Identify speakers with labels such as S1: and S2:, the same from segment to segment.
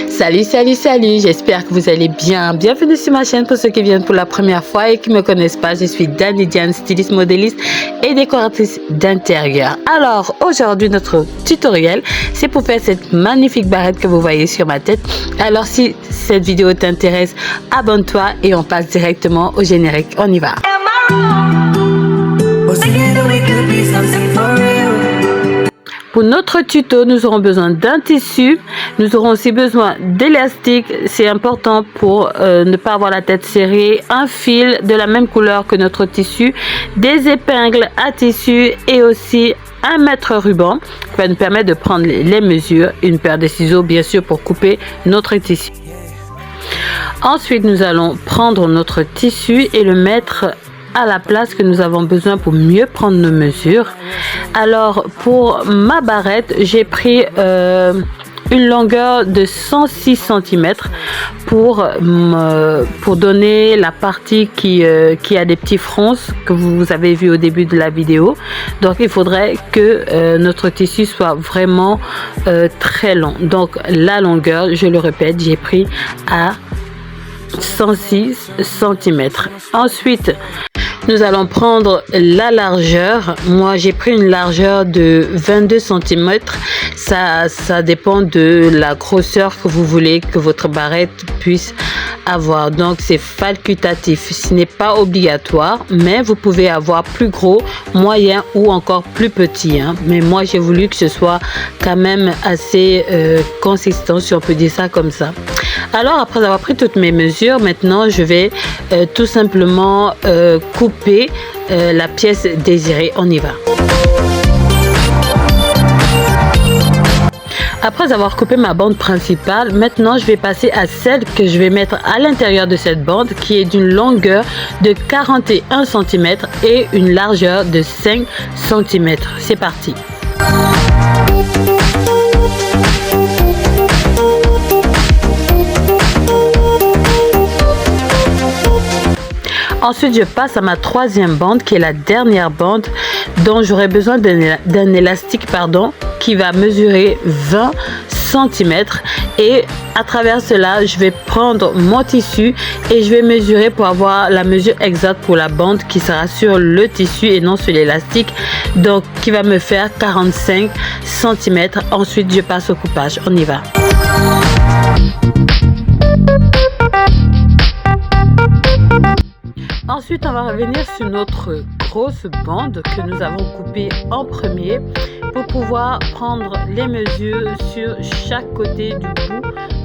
S1: Salut, salut, salut, j'espère que vous allez bien. Bienvenue sur ma chaîne pour ceux qui viennent pour la première fois et qui ne me connaissent pas. Je suis Dany Diane, styliste, modéliste et décoratrice d'intérieur. Alors, aujourd'hui, notre tutoriel, c'est pour faire cette magnifique barrette que vous voyez sur ma tête. Alors, si cette vidéo t'intéresse, abonne-toi et on passe directement au générique. On y va. Pour notre tuto, nous aurons besoin d'un tissu, nous aurons aussi besoin d'élastique, c'est important pour ne pas avoir la tête serrée, un fil de la même couleur que notre tissu, des épingles à tissu et aussi un mètre ruban qui va nous permettre de prendre les mesures, une paire de ciseaux bien sûr pour couper notre tissu. Ensuite, nous allons prendre notre tissu et le mettre à la place que nous avons besoin pour mieux prendre nos mesures. Alors pour ma barrette, j'ai pris une longueur de 106 cm pour donner la partie qui a des petits fronces que vous avez vu au début de la vidéo. Donc il faudrait que notre tissu soit vraiment très long. Donc la longueur, je le répète, j'ai pris à 106 cm. Ensuite, nous allons prendre la largeur. Moi, j'ai pris une largeur de 22 cm. Ça dépend de la grosseur que vous voulez que votre barrette puisse avoir. Donc, c'est facultatif. Ce n'est pas obligatoire, mais vous pouvez avoir plus gros, moyen ou encore plus petit. Mais moi, j'ai voulu que ce soit quand même assez consistant, si on peut dire ça comme ça. Alors, après avoir pris toutes mes mesures, maintenant, je vais tout simplement couper la pièce désirée. On y va. Après avoir coupé ma bande principale, maintenant je vais passer à celle que je vais mettre à l'intérieur de cette bande qui est d'une longueur de 41 cm et une largeur de 5 cm. C'est parti. Ensuite, je passe à ma troisième bande qui est la dernière bande dont j'aurai besoin d'un élastique qui va mesurer 20 cm et à travers cela, je vais prendre mon tissu et je vais mesurer pour avoir la mesure exacte pour la bande qui sera sur le tissu et non sur l'élastique, donc qui va me faire 45 cm. Ensuite, je passe au coupage. On y va. Ensuite, on va revenir sur notre grosse bande que nous avons coupée en premier pour pouvoir prendre les mesures sur chaque côté du bout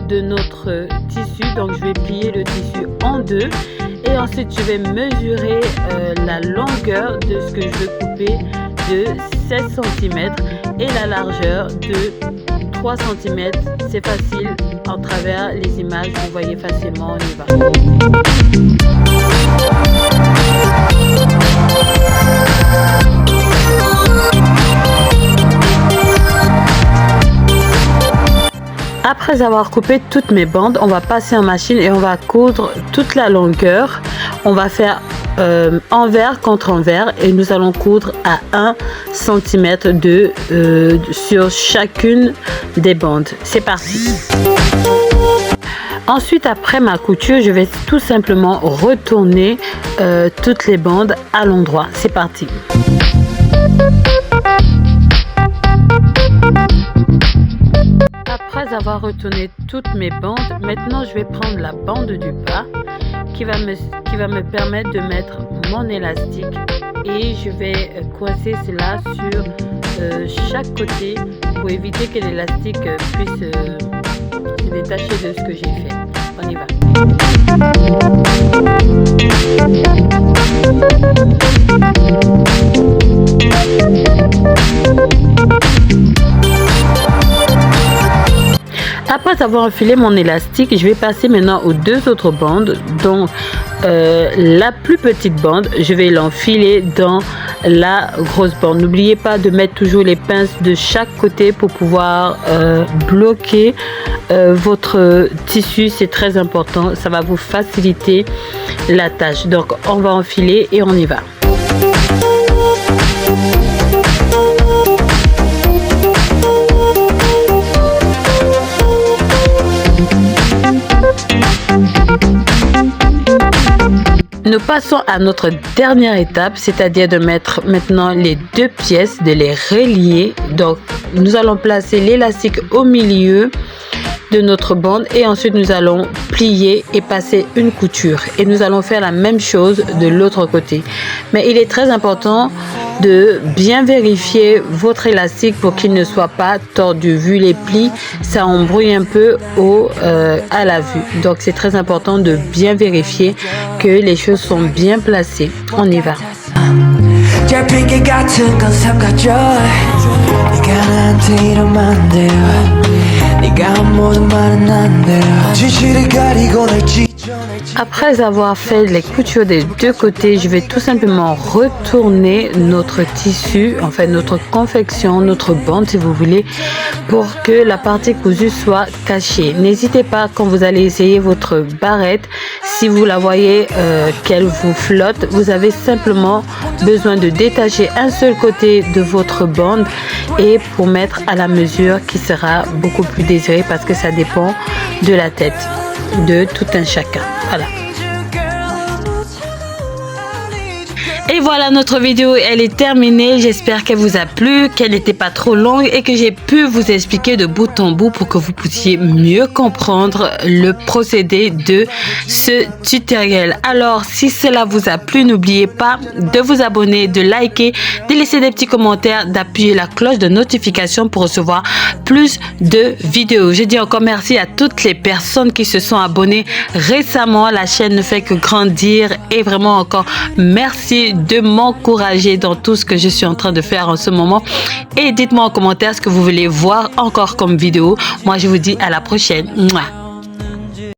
S1: de notre tissu. Donc, je vais plier le tissu en deux et ensuite, je vais mesurer la longueur de ce que je veux couper de 16 cm et la largeur de 3 cm. C'est facile, en travers les images, vous voyez facilement, on y va. Après avoir coupé toutes mes bandes, on va passer en machine et on va coudre toute la longueur. On va faire envers contre envers et nous allons coudre à 1 cm sur chacune des bandes. C'est parti. Ensuite, après ma couture, je vais tout simplement retourner toutes les bandes à l'endroit. C'est parti. Après avoir retourné toutes mes bandes, maintenant je vais prendre la bande du bas qui va me permettre de mettre mon élastique et je vais coincer cela sur chaque côté pour éviter que l'élastique puisse se détacher de ce que j'ai fait. On y va. Après avoir enfilé mon élastique, je vais passer maintenant aux deux autres bandes. Donc la plus petite bande, je vais l'enfiler dans la grosse bande. N'oubliez pas de mettre toujours les pinces de chaque côté pour pouvoir bloquer votre tissu. C'est très important, ça va vous faciliter la tâche. Donc on va enfiler et on y va. Nous passons à notre dernière étape, c'est-à-dire de mettre maintenant les deux pièces, de les relier. Donc, nous allons placer l'élastique au milieu de notre bande et ensuite nous allons plier et passer une couture. Et nous allons faire la même chose de l'autre côté. Mais il est très important de bien vérifier votre élastique pour qu'il ne soit pas tordu. Vu les plis, ça embrouille un peu à la vue. Donc c'est très important de bien vérifier que les choses sont bien placées. On y va. Après avoir fait les coutures des deux côtés, je vais tout simplement retourner notre tissu, enfin notre confection, notre bande si vous voulez, pour que la partie cousue soit cachée. N'hésitez pas quand vous allez essayer votre barrette, si vous la voyez qu'elle vous flotte, vous avez simplement besoin de détacher un seul côté de votre bande et pour mettre à la mesure qui sera beaucoup plus désirée parce que ça dépend de la tête de tout un chacun. Voilà. Et voilà, notre vidéo, elle est terminée. J'espère qu'elle vous a plu, qu'elle n'était pas trop longue et que j'ai pu vous expliquer de bout en bout pour que vous puissiez mieux comprendre le procédé de ce tutoriel. Alors, si cela vous a plu, n'oubliez pas de vous abonner, de liker, de laisser des petits commentaires, d'appuyer la cloche de notification pour recevoir plus de vidéos. Je dis encore merci à toutes les personnes qui se sont abonnées récemment. La chaîne ne fait que grandir et vraiment encore merci de m'encourager dans tout ce que je suis en train de faire en ce moment. Et dites-moi en commentaire ce que vous voulez voir encore comme vidéo. Moi, je vous dis à la prochaine. Mouah.